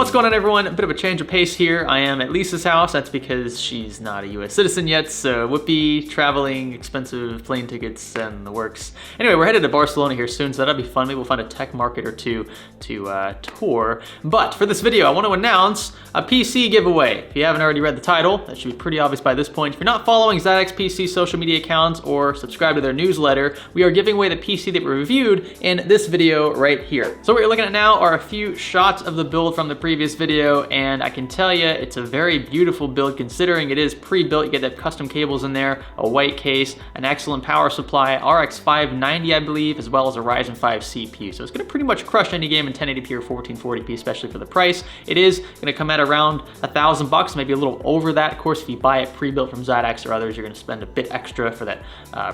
What's going on, everyone? A bit of a change of pace here. I am at Lisa's house. That's because she's not a US citizen yet, so whoopee, traveling, expensive plane tickets, and the works. Anyway, we're headed to Barcelona here soon, so that'll be fun. Maybe we'll find a tech market or two to tour. But for this video, I want to announce a PC giveaway. If you haven't already read the title, that should be pretty obvious by this point. If you're not following Xidax PC social media accounts or subscribe to their newsletter, we are giving away the PC that we reviewed in this video right here. So what you're looking at now are a few shots of the build from the previous video, and I can tell you it's a very beautiful build considering it is pre-built. You get the custom cables in there, a white case, an excellent power supply, RX 590 I believe, as well as a Ryzen 5 CPU. So it's gonna pretty much crush any game in 1080p or 1440p, especially for the price. It is gonna come at around $1,000, maybe a little over that. Of course, if you buy it pre-built from Xidax or others, you're gonna spend a bit extra for that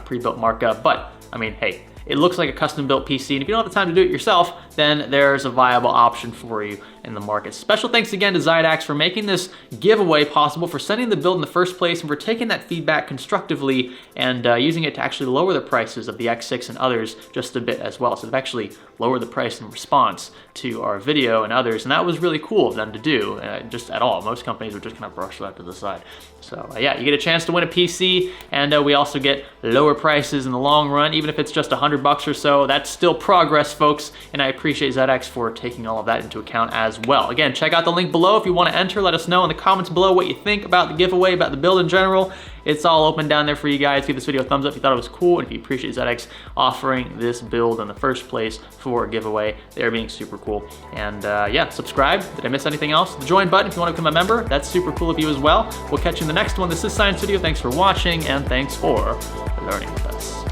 pre-built markup. But I mean, hey, it looks like a custom built PC, and if you don't have the time to do it yourself, then there's a viable option for you in the market. Special thanks again to Xidax for making this giveaway possible, for sending the build in the first place, and for taking that feedback constructively and using it to actually lower the prices of the X6 and others just a bit as well. So they've actually lowered the price in response to our video and others, and that was really cool of them to do, just at all. Most companies would just kind of brush that to the side. So yeah, you get a chance to win a PC, and we also get lower prices in the long run, even if it's just $100 or so. That's still progress, folks, and I appreciate Xidax for taking all of that into account as well. Again, check out the link below if you want to enter. Let us know in the comments below what you think about the giveaway, about the build in general. It's all open down there for you guys. Give this video a thumbs up if you thought it was cool, and if you appreciate Xidax offering this build in the first place for a giveaway. They're being super cool. And yeah, subscribe. Did I miss anything else? The join button if you want to become a member. That's super cool of you as well. We'll catch you in the next one. This is Science Studio. Thanks for watching, and thanks for learning with us.